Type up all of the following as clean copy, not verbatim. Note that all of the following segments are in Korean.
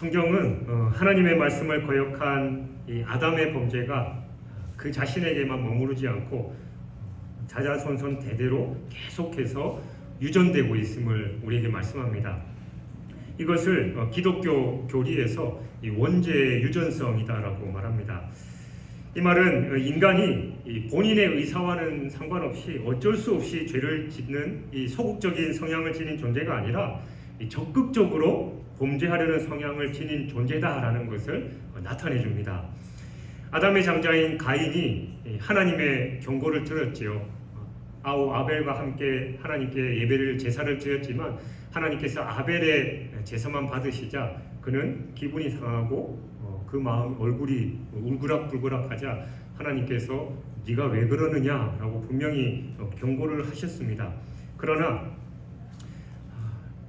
성경은 하나님의 말씀을 거역한 이 아담의 범죄가 그 자신에게만 머무르지 않고 자자손손 대대로 계속해서 유전되고 있음을 우리에게 말씀합니다. 이것을 기독교 교리에서 이 원죄의 유전성이다라고 말합니다. 이 말은 인간이 본인의 의사와는 상관없이 어쩔 수 없이 죄를 짓는 이 소극적인 성향을 지닌 존재가 아니라 적극적으로 범죄하려는 성향을 지닌 존재다라는 것을 나타내 줍니다. 아담의 장자인 가인이 하나님의 경고를 들었지요. 아벨과 함께 하나님께 예배를 제사를 드렸지만 하나님께서 아벨의 제사만 받으시자 그는 기분이 상하고 그 마음 얼굴이 울그락불그락하자 하나님께서 네가 왜 그러느냐라고 분명히 경고를 하셨습니다. 그러나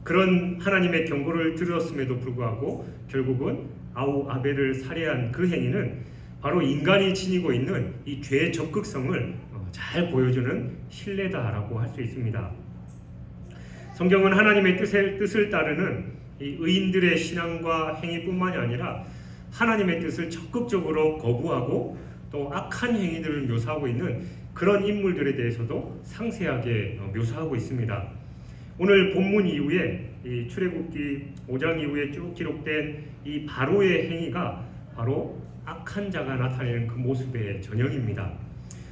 그런 하나님의 경고를 들었음에도 불구하고 결국은 아벨을 살해한 그 행위는 바로 인간이 지니고 있는 이 죄의 적극성을 잘 보여주는 신뢰다라고 할 수 있습니다. 성경은 하나님의 뜻을 따르는 이 의인들의 신앙과 행위뿐만이 아니라 하나님의 뜻을 적극적으로 거부하고 또 악한 행위들을 묘사하고 있는 그런 인물들에 대해서도 상세하게 묘사하고 있습니다. 오늘 본문 이후에 이 출애굽기 5장 이후에 쭉 기록된 이 바로의 행위가 바로 악한 자가 나타내는 그 모습의 전형입니다.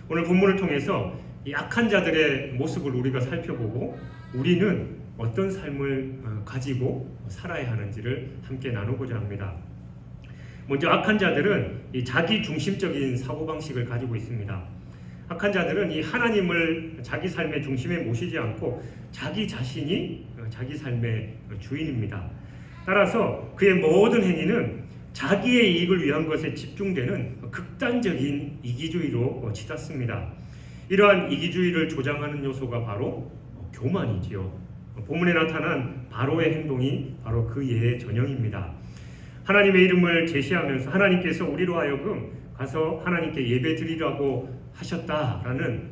오늘 본문을 통해서 이 악한 자들의 모습을 우리가 살펴보고 우리는 어떤 삶을 가지고 살아야 하는지를 함께 나누고자 합니다. 먼저 악한 자들은 이 자기 중심적인 사고방식을 가지고 있습니다. 악한 자들은 이 하나님을 자기 삶의 중심에 모시지 않고 자기 자신이 자기 삶의 주인입니다. 따라서 그의 모든 행위는 자기의 이익을 위한 것에 집중되는 극단적인 이기주의로 치닫습니다. 이러한 이기주의를 조장하는 요소가 바로 교만이지요. 본문에 나타난 바로의 행동이 바로 그 예의 전형입니다. 하나님의 이름을 제시하면서 하나님께서 우리로 하여금 가서 하나님께 예배 드리라고 하셨다라는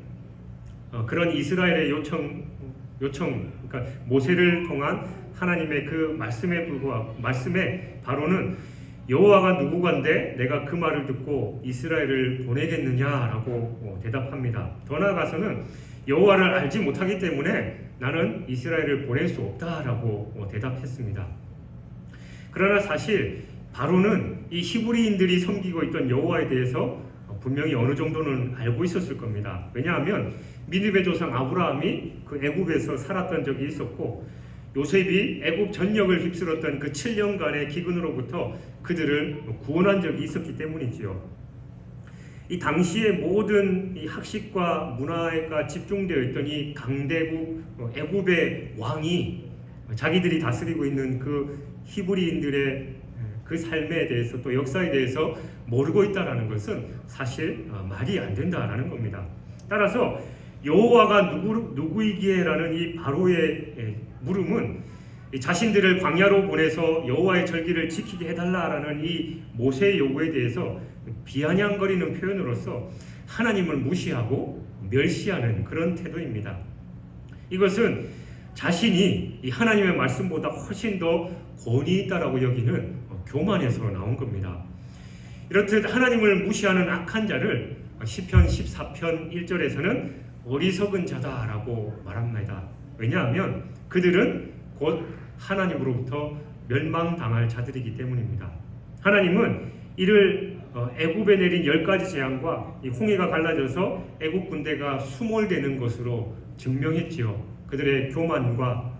그런 이스라엘의 요청, 그러니까 모세를 통한 하나님의 그 말씀에 바로는 여호와가 누구간데 내가 그 말을 듣고 이스라엘을 보내겠느냐라고 대답합니다. 더 나아가서는 여호와를 알지 못하기 때문에 나는 이스라엘을 보낼 수 없다라고 대답했습니다. 그러나 사실 바로는 이 히브리인들이 섬기고 있던 여호와에 대해서 분명히 어느 정도는 알고 있었을 겁니다. 왜냐하면 믿음의 조상 아브라함이 그 애굽에서 살았던 적이 있었고 요셉이 애굽 전역을 휩쓸었던 그 7년간의 기근으로부터 그들을 구원한 적이 있었기 때문이지요. 이 당시의 모든 이 학식과 문화가 집중되어 있던 이 강대국 애굽의 왕이 자기들이 다스리고 있는 그 히브리인들의 그 삶에 대해서 또 역사에 대해서 모르고 있다는 것은 사실 말이 안 된다라는 겁니다. 따라서 여호와가 누구이기에라는 이 바로의 물음은 자신들을 광야로 보내서 여호와의 절기를 지키게 해달라라는 이 모세의 요구에 대해서 비아냥거리는 표현으로서 하나님을 무시하고 멸시하는 그런 태도입니다. 이것은 자신이 이 하나님의 말씀보다 훨씬 더 권위 있다라고 여기는 교만에서 나온 겁니다. 이렇듯 하나님을 무시하는 악한 자를 시편 14편 1절에서는 어리석은 자다라고 말합니다. 왜냐하면 그들은 곧 하나님으로부터 멸망당할 자들이기 때문입니다. 하나님은 이를 애굽에 내린 10가지 재앙과 이 홍해가 갈라져서 애굽 군대가 수몰되는 것으로 증명했지요. 그들의 교만과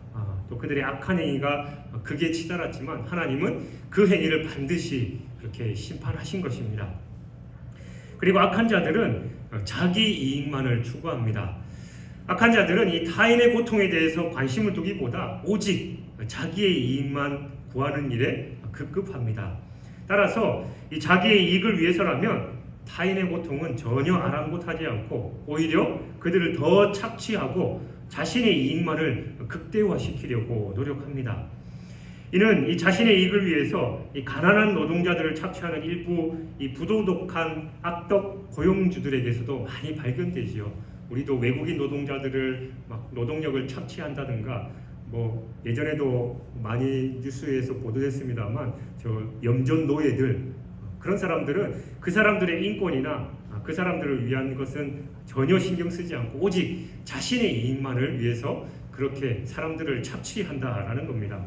또 그들의 악한 행위가 극에 치달았지만 하나님은 그 행위를 반드시 그렇게 심판하신 것입니다. 그리고 악한 자들은 자기 이익만을 추구합니다. 악한 자들은 이 타인의 고통에 대해서 관심을 두기보다 오직 자기의 이익만 구하는 일에 급급합니다. 따라서 이 자기의 이익을 위해서라면 타인의 고통은 전혀 아랑곳하지 않고 오히려 그들을 더 착취하고 자신의 이익만을 극대화시키려고 노력합니다. 이는 이 자신의 이익을 위해서 이 가난한 노동자들을 착취하는 일부 이 부도덕한 악덕 고용주들에게서도 많이 발견되지요. 우리도 외국인 노동자들을 막 노동력을 착취한다든가 예전에도 많이 뉴스에서 보도됐습니다만 저 염전 노예들, 그런 사람들은 그 사람들의 인권이나 그 사람들을 위한 것은 전혀 신경 쓰지 않고 오직 자신의 이익만을 위해서 그렇게 사람들을 착취한다라는 겁니다.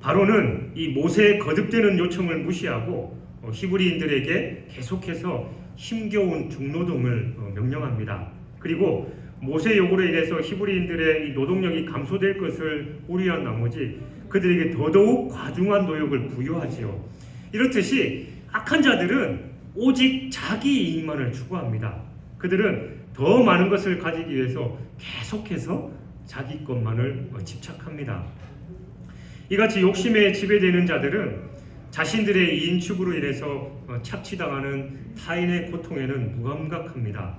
바로는 이 모세의 거듭되는 요청을 무시하고 히브리인들에게 계속해서 힘겨운 중노동을 명령합니다. 그리고 모세 요구로 인해서 히브리인들의 이 노동력이 감소될 것을 우려한 나머지 그들에게 더더욱 과중한 노역을 부여하지요. 이렇듯이 악한 자들은 오직 자기 이익만을 추구합니다. 그들은 더 많은 것을 가지기 위해서 계속해서 자기 것만을 집착합니다. 이같이 욕심에 지배되는 자들은 자신들의 이익 추구로 인해서 착취당하는 타인의 고통에는 무감각합니다.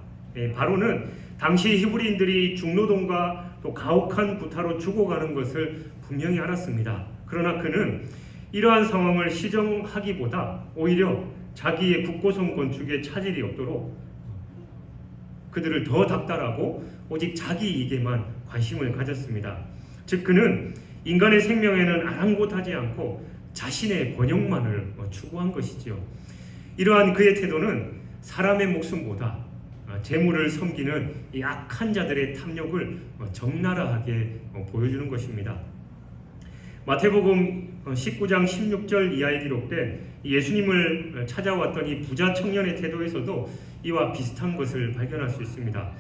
바로는 당시 히브리인들이 중노동과 또 가혹한 구타로 죽어가는 것을 분명히 알았습니다. 그러나 그는 이러한 상황을 시정하기보다 오히려 자기의 국고성 건축에 차질이 없도록 그들을 더 닥달하고 오직 자기 이익에만 관심을 가졌습니다. 즉 그는 인간의 생명에는 아랑곳하지 않고 자신의 번영만을 추구한 것이지요. 이러한 그의 태도는 사람의 목숨보다 재물을 섬기는 이 악한 자들의 탐욕을 적나라하게 보여주는 것입니다. 마태복음 19장 16절 이하에 기록된 예수님을 찾아왔던 이 부자 청년의 태도에서도 이와 비슷한 것을 발견할 수 있습니다.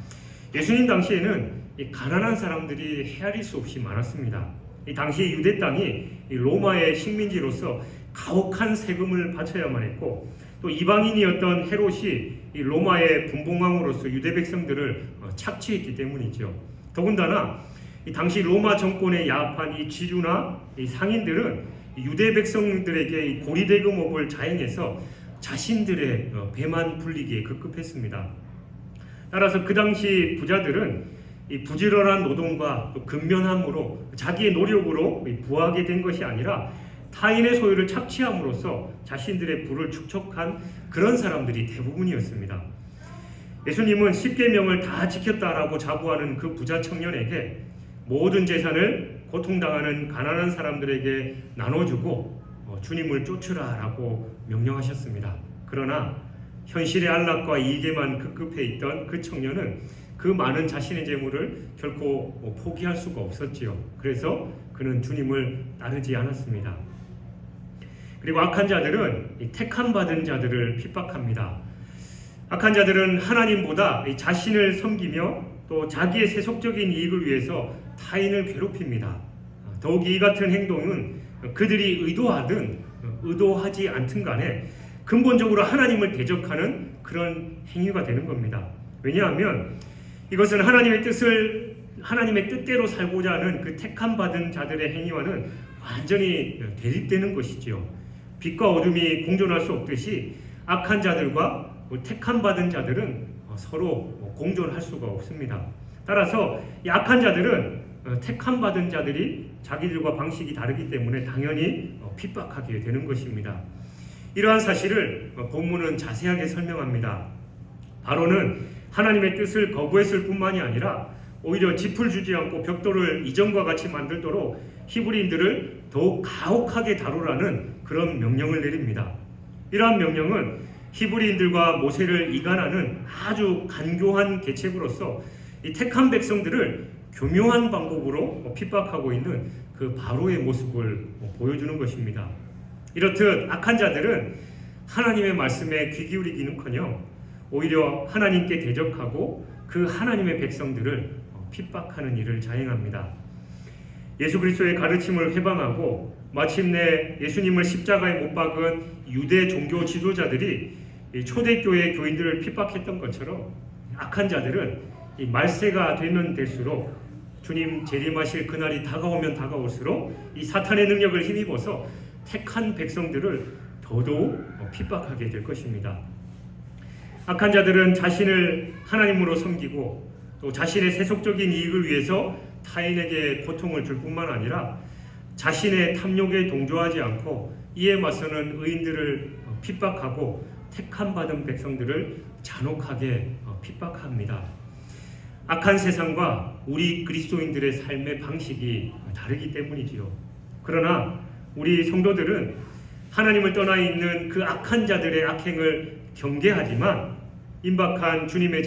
예수님 당시에는 이 가난한 사람들이 헤아릴 수 없이 많았습니다. 이 당시 유대 땅이 로마의 식민지로서 가혹한 세금을 바쳐야만 했고 또 이방인이었던 헤롯이 이 로마의 분봉왕으로서 유대 백성들을 착취했기 때문이죠. 더군다나 이 당시 로마 정권에 야합한 이 지주나 이 상인들은 유대 백성들에게 이 고리대금업을 자행해서 자신들의 배만 불리기에 급급했습니다. 따라서 그 당시 부자들은 이 부지런한 노동과 또 근면함으로 자기의 노력으로 부하게 된 것이 아니라 타인의 소유를 착취함으로써 자신들의 부를 축적한 그런 사람들이 대부분이었습니다. 예수님은 십계명을 다 지켰다라고 자부하는 그 부자 청년에게 모든 재산을 고통당하는 가난한 사람들에게 나눠주고 주님을 쫓으라라고 명령하셨습니다. 그러나 현실의 안락과 이익에만 급급해 있던 그 청년은 그 많은 자신의 재물을 결코 포기할 수가 없었지요. 그래서 그는 주님을 따르지 않았습니다. 그리고 악한 자들은 택함 받은 자들을 핍박합니다. 악한 자들은 하나님보다 자신을 섬기며 또 자기의 세속적인 이익을 위해서 타인을 괴롭힙니다. 더욱 이 같은 행동은 그들이 의도하든 의도하지 않든 간에 근본적으로 하나님을 대적하는 그런 행위가 되는 겁니다. 왜냐하면 이것은 하나님의 뜻대로 살고자 하는 그 택함 받은 자들의 행위와는 완전히 대립되는 것이지요. 빛과 어둠이 공존할 수 없듯이 악한 자들과 택함 받은 자들은 서로 공존할 수가 없습니다. 따라서 이 악한 자들은 택함 받은 자들이 자기들과 방식이 다르기 때문에 당연히 핍박하게 되는 것입니다. 이러한 사실을 본문은 자세하게 설명합니다. 바로는 하나님의 뜻을 거부했을 뿐만이 아니라 오히려 짚을 주지 않고 벽돌을 이전과 같이 만들도록 히브리인들을 더욱 가혹하게 다루라는 그런 명령을 내립니다. 이러한 명령은 히브리인들과 모세를 이간하는 아주 간교한 계책으로서 이 택한 백성들을 교묘한 방법으로 핍박하고 있는 그 바로의 모습을 보여주는 것입니다. 이렇듯 악한 자들은 하나님의 말씀에 귀 기울이기는커녕 오히려 하나님께 대적하고 그 하나님의 백성들을 핍박하는 일을 자행합니다. 예수 그리스도의 가르침을 회방하고 마침내 예수님을 십자가에 못 박은 유대 종교 지도자들이 초대교회 교인들을 핍박했던 것처럼 악한 자들은 이 말세가 되면 될수록 주님 재림하실 그날이 다가오면 다가올수록 이 사탄의 능력을 힘입어서 택한 백성들을 더더욱 핍박하게 될 것입니다. 악한 자들은 자신을 하나님으로 섬기고 또 자신의 세속적인 이익을 위해서 타인에게 고통을 줄 뿐만 아니라 자신의 탐욕에 동조하지 않고 이에 맞서는 의인들을 핍박하고 택함 받은 백성들을 잔혹하게 핍박합니다. 악한 세상과 우리 그리스도인들의 삶의 방식이 다르기 때문이지요. 그러나 우리 성도들은 하나님을 떠나 있는 그 악한 자들의 악행을 경계하지만 임박한 주님의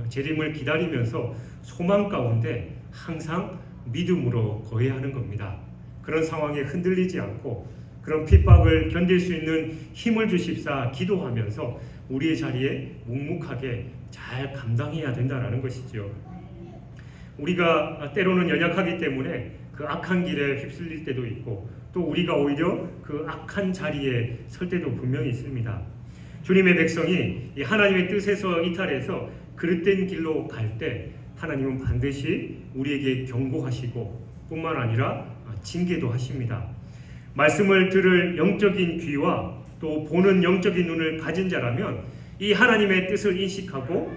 재림을 기다리면서 소망 가운데 항상 믿음으로 거해하는 겁니다. 그런 상황에 흔들리지 않고 그런 핍박을 견딜 수 있는 힘을 주십사 기도하면서 우리의 자리에 묵묵하게 잘 감당해야 된다는 것이죠. 우리가 때로는 연약하기 때문에 그 악한 길에 휩쓸릴 때도 있고 또 우리가 오히려 그 악한 자리에 설 때도 분명히 있습니다. 주님의 백성이 이 하나님의 뜻에서 이탈해서 그릇된 길로 갈 때 하나님은 반드시 우리에게 경고하시고 뿐만 아니라 징계도 하십니다. 말씀을 들을 영적인 귀와 또 보는 영적인 눈을 가진 자라면 이 하나님의 뜻을 인식하고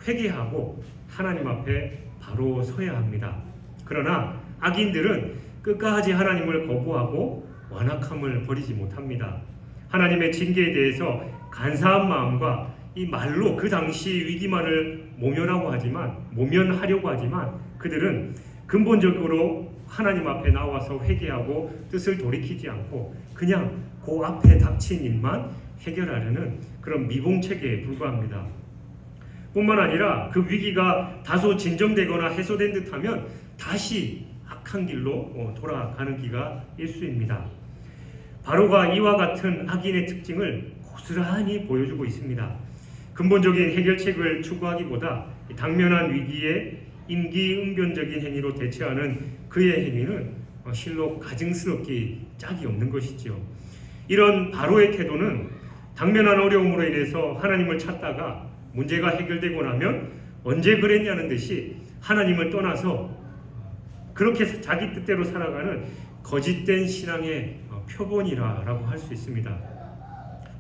회개하고 하나님 앞에 바로 서야 합니다. 그러나 악인들은 끝까지 하나님을 거부하고 완악함을 버리지 못합니다. 하나님의 징계에 대해서 간사한 마음과 이 말로 그 당시 위기만을 모면하려고 하지만 그들은 근본적으로 하나님 앞에 나와서 회개하고 뜻을 돌이키지 않고 그냥 그 앞에 닥친 일만 해결하려는 그런 미봉책에 불과합니다. 뿐만 아니라 그 위기가 다소 진정되거나 해소된 듯하면 다시 악한 길로 돌아가는 기가 일쑤입니다. 바로가 이와 같은 악인의 특징을 고스란히 보여주고 있습니다. 근본적인 해결책을 추구하기보다 당면한 위기에 임기응변적인 행위로 대처하는 그의 행위는 실로 가증스럽기 짝이 없는 것이지요. 이런 바로의 태도는 당면한 어려움으로 인해서 하나님을 찾다가 문제가 해결되고 나면 언제 그랬냐는 듯이 하나님을 떠나서 그렇게 자기 뜻대로 살아가는 거짓된 신앙의 표본이라고 할 수 있습니다.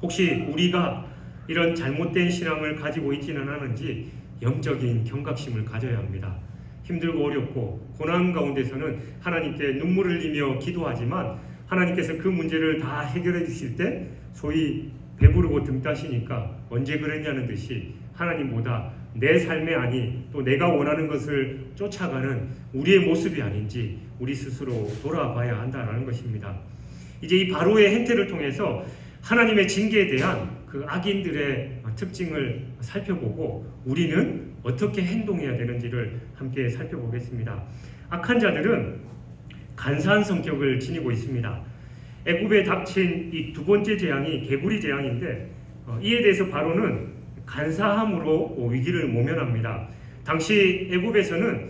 혹시 우리가 이런 잘못된 신앙을 가지고 있지는 않은지 영적인 경각심을 가져야 합니다. 힘들고 어렵고 고난 가운데서는 하나님께 눈물을 흘리며 기도하지만 하나님께서 그 문제를 다 해결해 주실 때 소위 배부르고 등 따시니까 언제 그랬냐는 듯이 하나님보다 내 삶의 아니 또 내가 원하는 것을 쫓아가는 우리의 모습이 아닌지 우리 스스로 돌아봐야 한다는 것입니다. 이제 이 바로의 행태를 통해서 하나님의 징계에 대한 그 악인들의 특징을 살펴보고 우리는 어떻게 행동해야 되는지를 함께 살펴보겠습니다. 악한 자들은 간사한 성격을 지니고 있습니다. 애굽에 닥친 이 두 번째 재앙이 개구리 재앙인데 이에 대해서 바로는 간사함으로 위기를 모면합니다. 당시 애굽에서는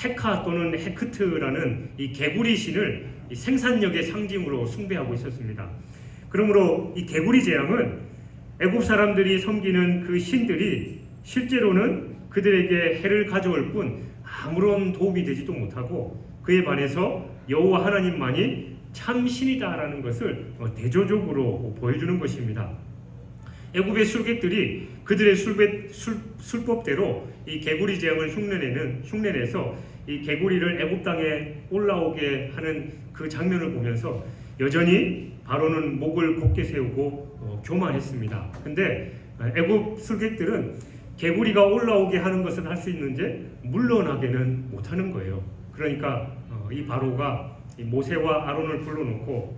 헤카 또는 헤크트라는 이 개구리 신을 이 생산력의 상징으로 숭배하고 있었습니다. 그러므로 이 개구리 재앙은 애굽 사람들이 섬기는 그 신들이 실제로는 그들에게 해를 가져올 뿐 아무런 도움이 되지도 못하고 그에 반해서 여호와 하나님만이 참 신이다라는 것을 대조적으로 보여주는 것입니다. 애굽의 술객들이 그들의 술법대로 이 개구리 재앙을 흉내내서 이 개구리를 애굽 땅에 올라오게 하는 그 장면을 보면서 여전히 바로는 목을 곧게 세우고 교만했습니다. 근데 애굽 술객들은 개구리가 올라오게 하는 것은 할 수 있는지 물러나게는 못하는 거예요. 그러니까 이 바로가 이 모세와 아론을 불러놓고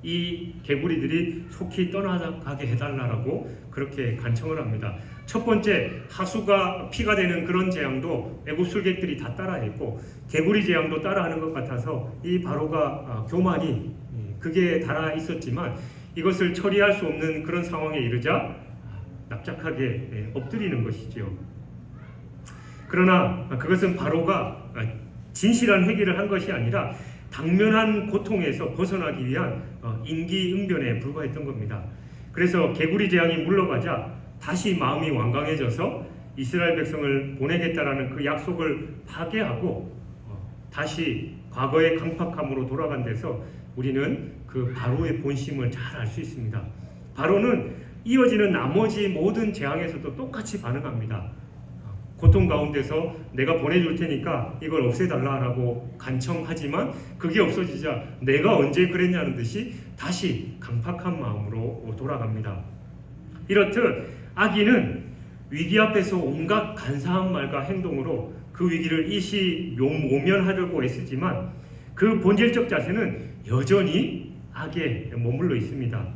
이 개구리들이 속히 떠나가게 해달라고 그렇게 간청을 합니다. 첫 번째 하수가 피가 되는 그런 재앙도 애굽 술객들이 다 따라했고 개구리 재앙도 따라하는 것 같아서 이 바로가 교만이 극에 달아 있었지만 이것을 처리할 수 없는 그런 상황에 이르자 납작하게 엎드리는 것이지요. 그러나 그것은 바로가 진실한 회개를 한 것이 아니라 당면한 고통에서 벗어나기 위한 임기응변에 불과했던 겁니다. 그래서 개구리 재앙이 물러가자 다시 마음이 완강해져서 이스라엘 백성을 보내겠다라는 그 약속을 파괴하고 다시 과거의 강팍함으로 돌아간 데서 우리는 그 바로의 본심을 잘 알 수 있습니다. 바로는 이어지는 나머지 모든 재앙에서도 똑같이 반응합니다. 고통 가운데서 내가 보내줄 테니까 이걸 없애달라고 간청하지만 그게 없어지자 내가 언제 그랬냐는 듯이 다시 강팍한 마음으로 돌아갑니다. 이렇듯 악인은 위기 앞에서 온갖 간사한 말과 행동으로 그 위기를 일시 모면하려고 애쓰지만 그 본질적 자세는 여전히 악에 머물러 있습니다.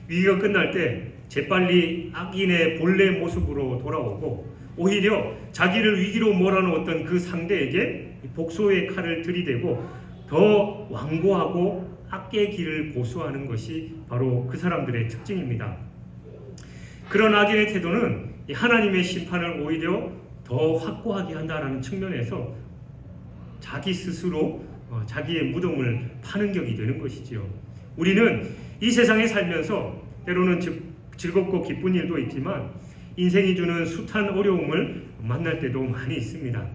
위기가 끝날 때 재빨리 악인의 본래 모습으로 돌아오고 오히려 자기를 위기로 몰아넣었던 그 상대에게 복수의 칼을 들이대고 더 완고하고 악의 길을 고수하는 것이 바로 그 사람들의 특징입니다. 그런 악인의 태도는 하나님의 심판을 오히려 더 확고하게 한다는 측면에서 자기 스스로 자기의 무덤을 파는 격이 되는 것이지요. 우리는 이 세상에 살면서 때로는 즐겁고 기쁜 일도 있지만 인생이 주는 숱한 어려움을 만날 때도 많이 있습니다.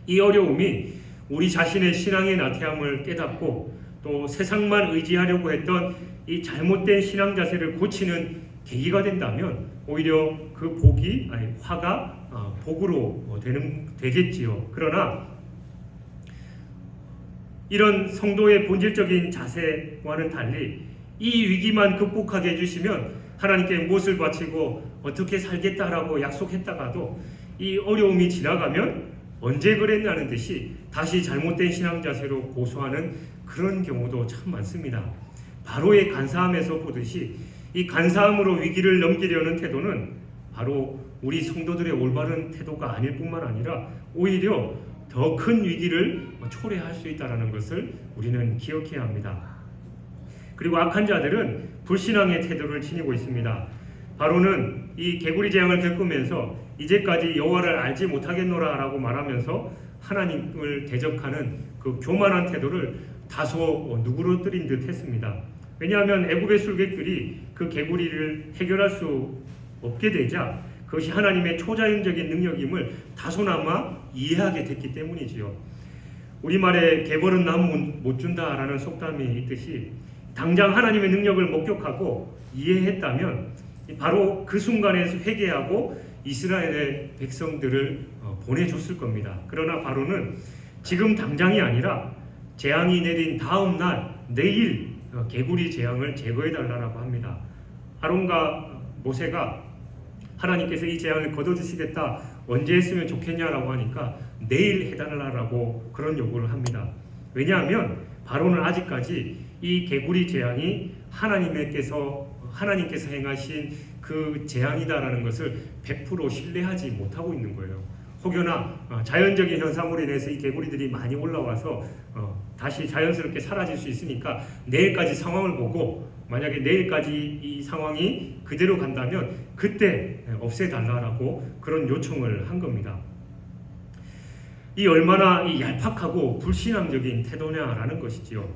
이 어려움이 우리 자신의 신앙의 나태함을 깨닫고 또 세상만 의지하려고 했던 이 잘못된 신앙 자세를 고치는 계기가 된다면 오히려 그 화가 복으로 되겠지요. 그러나 이런 성도의 본질적인 자세와는 달리 이 위기만 극복하게 해주시면 하나님께 무엇을 바치고 어떻게 살겠다라고 약속했다가도 이 어려움이 지나가면 언제 그랬냐는 듯이 다시 잘못된 신앙 자세로 고수하는 그런 경우도 참 많습니다. 바로의 간사함에서 보듯이 이 간사함으로 위기를 넘기려는 태도는 바로 우리 성도들의 올바른 태도가 아닐 뿐만 아니라 오히려 더 큰 위기를 초래할 수 있다는 것을 우리는 기억해야 합니다. 그리고 악한 자들은 불신앙의 태도를 지니고 있습니다. 바로는 이 개구리 재앙을 겪으면서 이제까지 여호와를 알지 못하겠노라 라고 말하면서 하나님을 대적하는 그 교만한 태도를 다소 누그러뜨린 듯 했습니다. 왜냐하면 애굽의 술객들이 그 개구리를 해결할 수 없게 되자 그것이 하나님의 초자연적인 능력임을 다소나마 이해하게 됐기 때문이지요. 우리말에 개벌은 남 못 준다라는 속담이 있듯이 당장 하나님의 능력을 목격하고 이해했다면 바로 그 순간에 회개하고 이스라엘의 백성들을 보내줬을 겁니다. 그러나 바로는 지금 당장이 아니라 재앙이 내린 다음 날 내일 개구리 재앙을 제거해달라고 합니다. 아론과 모세가 하나님께서 이 재앙을 거둬주시겠다 언제 했으면 좋겠냐라고 하니까 내일 해달라고 그런 요구를 합니다. 왜냐하면 바로는 아직까지 이 개구리 재앙이 하나님께서 행하신 그 재앙이다라는 것을 100% 신뢰하지 못하고 있는 거예요. 혹여나 자연적인 현상으로 인해서 이 개구리들이 많이 올라와서 다시 자연스럽게 사라질 수 있으니까 내일까지 상황을 보고 만약에 내일까지 이 상황이 그대로 간다면 그때 없애달라고 그런 요청을 한 겁니다. 이 얼마나 얄팍하고 불신앙적인 태도냐라는 것이지요.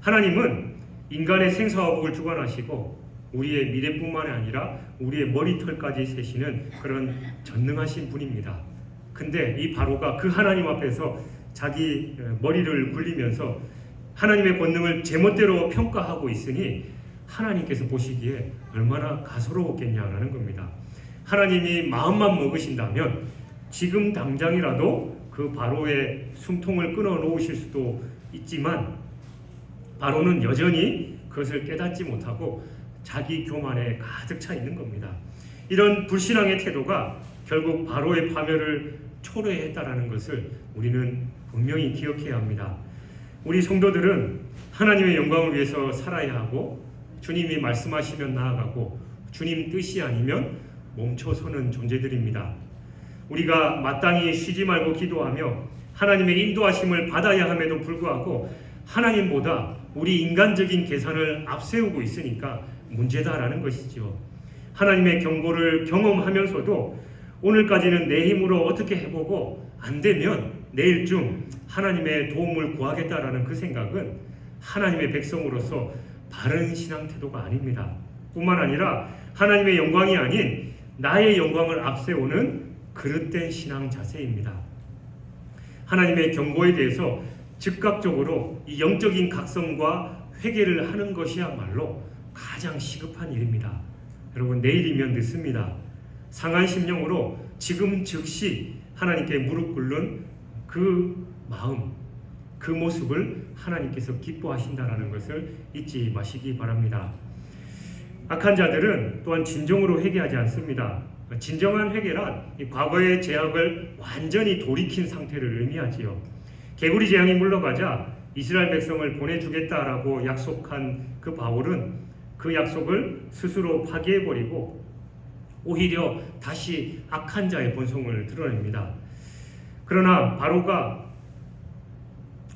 하나님은 인간의 생사와 복을 주관하시고 우리의 미래뿐만 아니라 우리의 머리털까지 세시는 그런 전능하신 분입니다. 근데 이 바로가 그 하나님 앞에서 자기 머리를 굴리면서 하나님의 권능을 제멋대로 평가하고 있으니 하나님께서 보시기에 얼마나 가소로웠겠냐라는 겁니다. 하나님이 마음만 먹으신다면 지금 당장이라도 그 바로의 숨통을 끊어 놓으실 수도 있지만 바로는 여전히 그것을 깨닫지 못하고 자기 교만에 가득 차 있는 겁니다. 이런 불신앙의 태도가 결국 바로의 파멸을 초래했다라는 것을 우리는 분명히 기억해야 합니다. 우리 성도들은 하나님의 영광을 위해서 살아야 하고 주님이 말씀하시면 나아가고 주님 뜻이 아니면 멈춰서는 존재들입니다. 우리가 마땅히 쉬지 말고 기도하며 하나님의 인도하심을 받아야 함에도 불구하고 하나님보다 우리 인간적인 계산을 앞세우고 있으니까 문제다라는 것이죠. 하나님의 경고를 경험하면서도 오늘까지는 내 힘으로 어떻게 해보고 안 되면 내일쯤 하나님의 도움을 구하겠다라는 그 생각은 하나님의 백성으로서 바른 신앙 태도가 아닙니다. 뿐만 아니라 하나님의 영광이 아닌 나의 영광을 앞세우는 그릇된 신앙 자세입니다. 하나님의 경고에 대해서 즉각적으로 이 영적인 각성과 회개를 하는 것이야말로 가장 시급한 일입니다. 여러분, 내일이면 늦습니다. 상한 심령으로 지금 즉시 하나님께 무릎 꿇는 그 마음, 그 모습을 하나님께서 기뻐하신다는 것을 잊지 마시기 바랍니다. 악한 자들은 또한 진정으로 회개하지 않습니다. 진정한 회개란 이 과거의 죄악을 완전히 돌이킨 상태를 의미하지요. 개구리 재앙이 물러가자 이스라엘 백성을 보내주겠다라고 약속한 그 바울은 그 약속을 스스로 파기해버리고 오히려 다시 악한 자의 본성을 드러냅니다. 그러나 바로가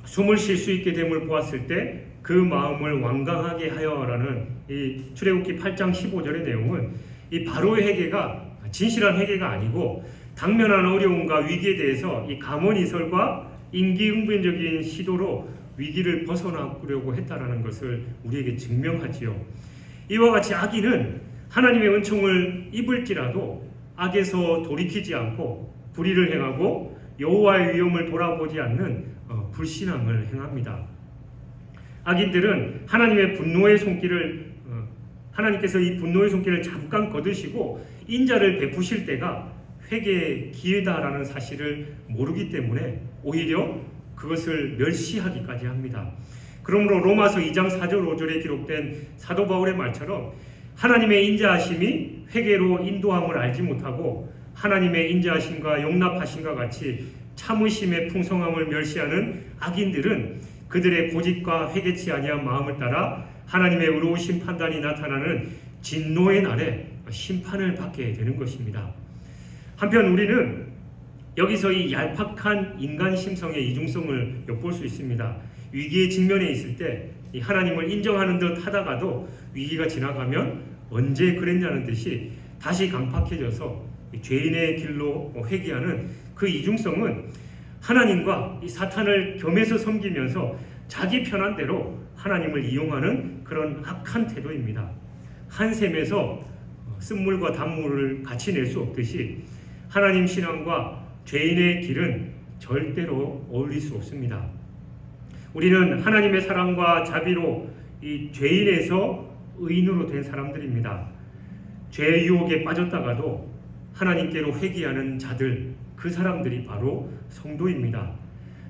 숨을 쉴 수 있게 됨을 보았을 때 그 마음을 완강하게 하여라는 이 출애굽기 8장 15절의 내용은 이 바로의 회개가 진실한 회개가 아니고 당면한 어려움과 위기에 대해서 이 감언이설과 임기응변적인 시도로 위기를 벗어나려고 했다라는 것을 우리에게 증명하지요. 이와 같이 악인은 하나님의 은총을 입을지라도 악에서 돌이키지 않고 불의를 행하고 여호와의 위엄을 돌아보지 않는 불신앙을 행합니다. 악인들은 하나님의 분노의 손길을 하나님께서 이 분노의 손길을 잠깐 거두시고 인자를 베푸실 때가 회개의 기회다라는 사실을 모르기 때문에 오히려 그것을 멸시하기까지 합니다. 그러므로 로마서 2장 4절 5절에 기록된 사도 바울의 말처럼 하나님의 인자하심이 회개로 인도함을 알지 못하고 하나님의 인자하심과 용납하심과 같이 참으심의 풍성함을 멸시하는 악인들은 그들의 고집과 회개치 아니한 마음을 따라 하나님의 의로우신 판단이 나타나는 진노의 날에 심판을 받게 되는 것입니다. 한편 우리는 여기서 이 얄팍한 인간 심성의 이중성을 엿볼 수 있습니다. 위기에 직면해 있을 때 하나님을 인정하는 듯 하다가도 위기가 지나가면 언제 그랬냐는 듯이 다시 강팍해져서 죄인의 길로 회귀하는 그 이중성은 하나님과 이 사탄을 겸해서 섬기면서 자기 편한 대로 하나님을 이용하는 그런 악한 태도입니다. 한 샘에서 쓴물과 단물을 같이 낼 수 없듯이 하나님 신앙과 죄인의 길은 절대로 어울릴 수 없습니다. 우리는 하나님의 사랑과 자비로 이 죄인에서 의인으로 된 사람들입니다. 죄의 유혹에 빠졌다가도 하나님께로 회귀하는 자들, 그 사람들이 바로 성도입니다.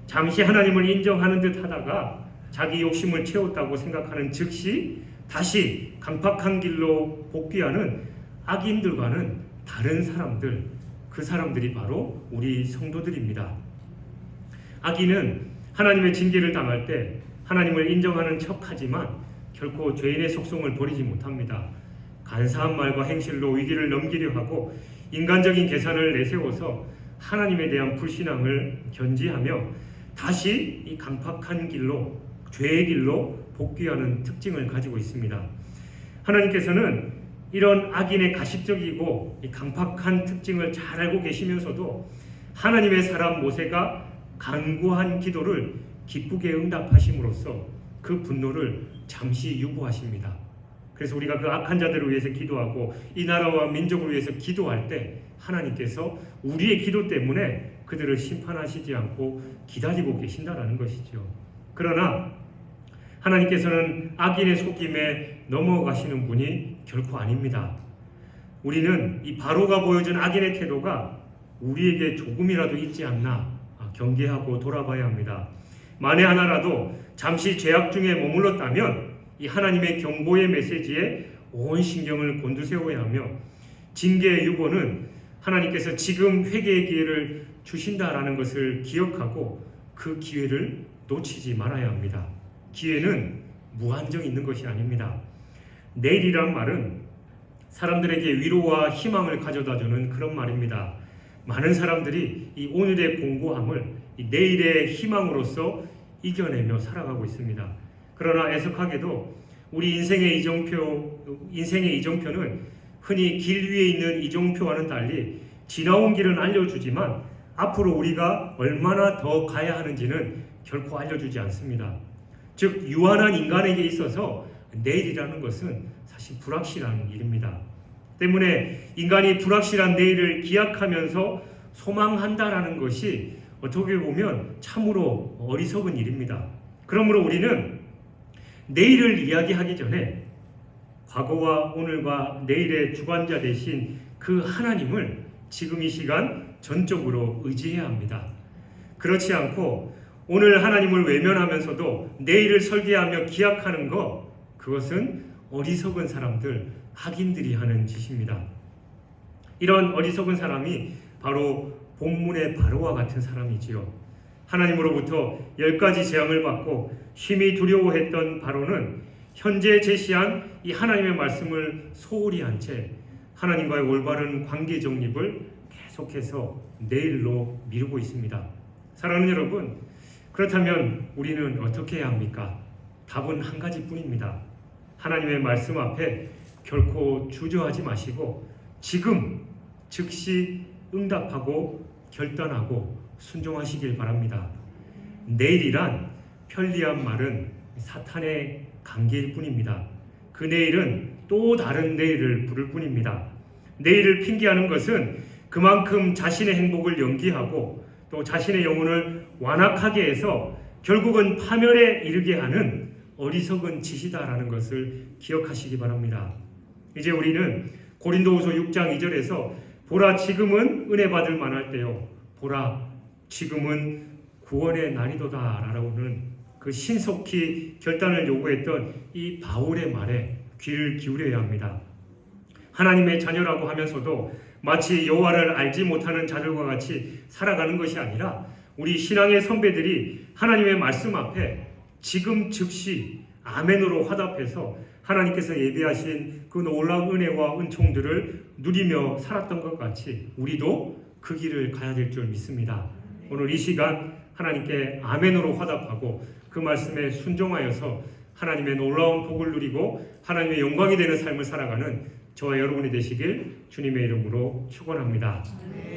잠시 하나님을 인정하는 듯 하다가 자기 욕심을 채웠다고 생각하는 즉시 다시 강팍한 길로 복귀하는 악인들과는 다른 사람들, 그 사람들이 바로 우리 성도들입니다. 악인은 하나님의 징계를 당할 때 하나님을 인정하는 척하지만 결코 죄인의 속성을 버리지 못합니다. 간사한 말과 행실로 위기를 넘기려 하고 인간적인 계산을 내세워서 하나님에 대한 불신앙을 견지하며 다시 이 강팍한 길로, 죄의 길로 복귀하는 특징을 가지고 있습니다. 하나님께서는 이런 악인의 가식적이고 이 강팍한 특징을 잘 알고 계시면서도 하나님의 사람 모세가 간구한 기도를 기쁘게 응답하심으로써 그 분노를 잠시 유보하십니다. 그래서 우리가 그 악한 자들을 위해서 기도하고 이 나라와 민족을 위해서 기도할 때 하나님께서 우리의 기도 때문에 그들을 심판하시지 않고 기다리고 계신다라는 것이죠. 그러나 하나님께서는 악인의 속임에 넘어가시는 분이 결코 아닙니다. 우리는 이 바로가 보여준 악인의 태도가 우리에게 조금이라도 있지 않나 경계하고 돌아봐야 합니다. 만에 하나라도 잠시 죄악 중에 머물렀다면 이 하나님의 경고의 메시지에 온 신경을 곤두세워야 하며 징계의 유보는 하나님께서 지금 회개의 기회를 주신다라는 것을 기억하고 그 기회를 놓치지 말아야 합니다. 기회는 무한정 있는 것이 아닙니다. 내일이란 말은 사람들에게 위로와 희망을 가져다주는 그런 말입니다. 많은 사람들이 이 오늘의 공고함을 이 내일의 희망으로서 이겨내며 살아가고 있습니다. 그러나 애석하게도 우리 인생의 이정표는 흔히 길 위에 있는 이정표와는 달리 지나온 길은 알려주지만 앞으로 우리가 얼마나 더 가야 하는지는 결코 알려주지 않습니다. 즉 유한한 인간에게 있어서 내일이라는 것은 사실 불확실한 일입니다. 때문에 인간이 불확실한 내일을 기약하면서 소망한다라는 것이 어떻게 보면 참으로 어리석은 일입니다. 그러므로 우리는 내일을 이야기하기 전에 과거와 오늘과 내일의 주관자 되신 그 하나님을 지금 이 시간 전적으로 의지해야 합니다. 그렇지 않고 오늘 하나님을 외면하면서도 내일을 설계하며 기약하는 것, 그것은 어리석은 사람들, 악인들이 하는 짓입니다. 이런 어리석은 사람이 바로 본문의 바로와 같은 사람이지요. 하나님으로부터 10가지 재앙을 받고 심히 두려워했던 바로는 현재 제시한 이 하나님의 말씀을 소홀히 한 채 하나님과의 올바른 관계 정립을 계속해서 내일로 미루고 있습니다. 사랑하는 여러분, 그렇다면 우리는 어떻게 해야 합니까? 답은 한 가지뿐입니다. 하나님의 말씀 앞에 결코 주저하지 마시고 지금 즉시 응답하고 결단하고 순종하시길 바랍니다. 내일이란 편리한 말은 사탄의 관계일 뿐입니다. 그 내일은 또 다른 내일을 부를 뿐입니다. 내일을 핑계하는 것은 그만큼 자신의 행복을 연기하고 또 자신의 영혼을 완악하게 해서 결국은 파멸에 이르게 하는 어리석은 짓이다라는 것을 기억하시기 바랍니다. 이제 우리는 고린도후서 6장 2절에서 보라 지금은 은혜 받을 만할 때요 보라 지금은 구원의 날이도다 라고는 그 신속히 결단을 요구했던 이 바울의 말에 귀를 기울여야 합니다. 하나님의 자녀라고 하면서도 마치 여호와를 알지 못하는 자들과 같이 살아가는 것이 아니라 우리 신앙의 선배들이 하나님의 말씀 앞에 지금 즉시 아멘으로 화답해서 하나님께서 예비하신 그 놀라운 은혜와 은총들을 누리며 살았던 것 같이 우리도 그 길을 가야 될 줄 믿습니다. 오늘 이 시간 하나님께 아멘으로 화답하고 그 말씀에 순종하여서 하나님의 놀라운 복을 누리고 하나님의 영광이 되는 삶을 살아가는 저와 여러분이 되시길 주님의 이름으로 축원합니다.